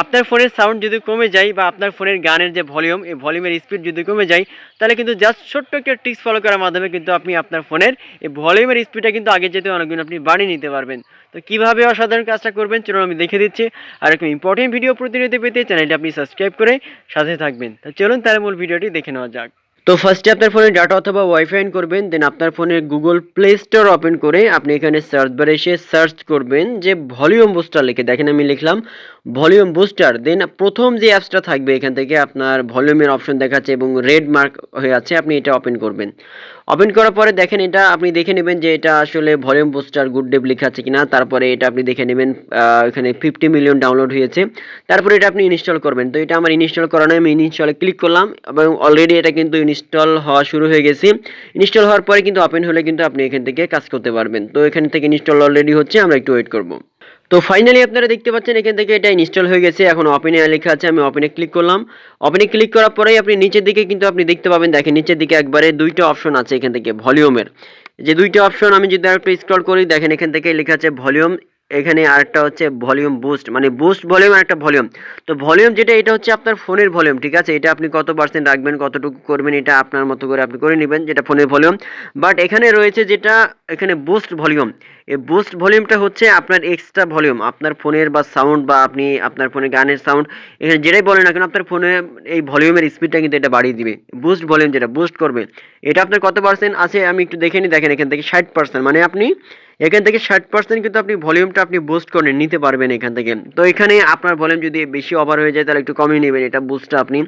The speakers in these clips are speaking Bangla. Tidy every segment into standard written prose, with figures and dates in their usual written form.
আপনার ফোনের সাউন্ড যদি কমে যায় বা আপনার ফোনের গানের যে ভলিউম, এই ভলিউমের স্পিড যদি কমে যায়, তাহলে কিন্তু জাস্ট ছোট্ট একটা ট্রিক্স ফলো করার মাধ্যমে কিন্তু আপনি আপনার ফোনের এই ভলিউমের স্পিডটা কিন্তু আগের যেতে অনেকগুণ আপনি বাড়িয়ে নিতে পারবেন। তো কীভাবে অসাধারণ কাজটা করবেন চলুন আমি দেখে দিচ্ছি। আর এরকম ইম্পর্টেন্ট ভিডিও প্রতিনিয়ত পেতে চ্যানেলটি আপনি সাবস্ক্রাইব করে সাথে থাকবেন। তো চলুন তাহলে মূল ভিডিওটি দেখে নেওয়া যাক। তো ফার্স্টে আপনার ফোনে ডাটা অথবা ওয়াইফাই অন করবেন, দেন আপনার ফোনে গুগল প্লে স্টোর ওপেন করে আপনি এখানে সার্চ বারে এসে সার্চ করবেন যে ভলিউম বুস্টার লিখে, দেখেন আমি লিখলাম ভলিউম বুস্টার। দেন প্রথম যে অ্যাপসটা থাকবে এখান থেকে আপনার ভলিউমের অপশন দেখাচ্ছে এবং রেড মার্ক হয়ে আছে, আপনি এটা ওপেন করবেন। ওপেন করার পরে দেখেন এটা আপনি দেখে নেবেন যে এটা আসলে ভলিউম বুস্টার গুড ডেভ লেখা আছে কিনা। তারপরে এটা আপনি দেখে নেবেন এখানে 50 মিলিয়ন ডাউনলোড হয়েছে। তারপরে এটা আপনি ইনস্টল করবেন। তো এটা আমার ইনস্টল করা নয়, আমি ইনস্টলে ক্লিক করলাম এবং অলরেডি এটা কিন্তু ইনস্টল হওয়া শুরু হয়ে গেছে। ইনস্টল হওয়ার পরে কিন্তু ওপেন হলে কিন্তু আপনি এখান থেকে কাজ করতে পারবেন। তো এখান থেকে ইনস্টল অলরেডি হচ্ছে, আমরা একটু ওয়েট করব। তো ফাইনালি আপনারা দেখতে পাচ্ছেন এখান থেকে এটা ইনস্টল হয়ে গেছে। এখন ওপেনে লেখা আছে, আমি ওপেনে ক্লিক করলাম। ওপেনে ক্লিক করার পরেই আপনি নিচের দিকে কিন্তু আপনি দেখতে পাবেন, দেখেন নিচের দিকে একবারে দুইটা অপশন আছে এখান থেকে ভলিউমের। যে দুইটা অপশন আমি যদি আরেকটু স্ক্রল করি, দেখেন এখান থেকে লেখা আছে ভলিউম, এখানে আরেকটা হচ্ছে ভলিউম বুস্ট, মানে বুস্ট ভলিউম আর একটা ভলিউম। তো ভলিউম যেটা, এটা হচ্ছে আপনার ফোনের ভলিউম, ঠিক আছে। এটা আপনি কত পার্সেন্ট রাখবেন, কতটুকু করবেন, এটা আপনার মতো করে আপনি করে নেবেন, যেটা ফোনের ভলিউম। বাট এখানে রয়েছে যেটা এখানে বুস্ট ভলিউম, এই বুস্ট ভলিউমটা হচ্ছে আপনার এক্সট্রা ভলিউম, আপনার ফোনের বা সাউন্ড বা আপনি আপনার ফোনের গানের সাউন্ড এখানে যেটাই বলেন না কেন, আপনার ফোনে এই ভলিউমের স্পিডটা কিন্তু এটা বাড়িয়ে দিবে। বুস্ট ভলিউম যেটা বুস্ট করবে, এটা আপনার কত পার্সেন্ট আছে আমি একটু দেখে নিই। দেখেন এখান থেকে 60%, মানে আপনি এখান থেকে 60% কিন্তু আপনি ভলিউমটা আপনি বুস্ট করে নিতে পারবেন এখান থেকে। তো এখানে আপনার ভলিউম যদি বেশি ওভার হয়ে যায় তাহলে একটু কমিয়ে নেবেন, এটা বুস্টটা আপনি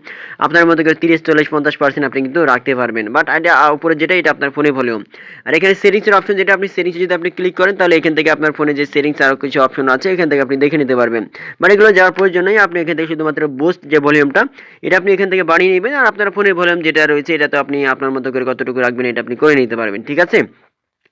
আপনার মতো করে 30, 40, 50% আপনি কিন্তু রাখতে পারবেন। বাট এটা উপরে যেটা, এটা আপনার ফোনে ভলিউম। আর এখানে সেটিংসের অপশন যেটা, আপনি সেটিংস যদি আপনি ক্লিক করেন তাহলে এখান থেকে আপনার ফোনে যে সেটিংস আরও কিছু অপশন আছে এখান থেকে আপনি দেখে নিতে পারবেন। মানে এগুলো যাওয়ার প্রয়োজন নেই, আপনি এখান থেকে শুধুমাত্র বুস্ট যে ভলিউমটা এটা আপনি এখান থেকে বাড়িয়ে নেবেন। আর আপনার ফোনের ভলিউম যেটা রয়েছে এটা তো আপনি আপনার মতো করে কতটুকু রাখবেন এটা আপনি করে নিতে পারবেন, ঠিক আছে।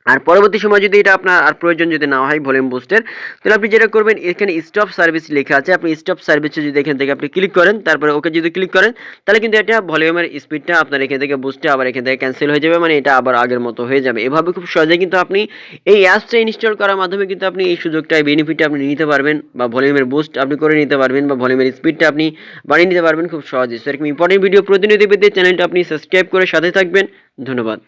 আর পরবর্তী সময় যদি এটা আপনার আর প্রয়োজন যদি না হয় ভলিউম বুস্টের, তাহলে আপনি যেটা করবেন, এখানে স্টপ সার্ভিস লেখা আছে, আপনি স্টপ সার্ভিসে যদি এখান থেকে আপনি ক্লিক করেন, তারপরে ওকে যদি ক্লিক করেন, তাহলে কিন্তু এটা ভলিউমের স্পিডটা আপনার এখান থেকে বুস্টে আবার এখান থেকে ক্যান্সেল হয়ে যাবে, মানে এটা আবার আগের মতো হয়ে যাবে। এভাবে খুব সহজে কিন্তু আপনি এই অ্যাপসটা ইনস্টল করার মাধ্যমে কিন্তু আপনি এই সুযোগটা, এই বেনিফিটটা আপনি নিতে পারবেন, বা ভলিউমের বুস্ট আপনি করে নিতে পারবেন, বা ভলিউমের স্পিডটা আপনি বাড়িয়ে নিতে পারবেন খুব সহজে। সো এরকম ইম্পর্টেন্ট ভিডিও প্রতিনিয়ত পেতে চ্যানেলটা আপনি সাবস্ক্রাইব করে সাথে থাকবেন। ধন্যবাদ।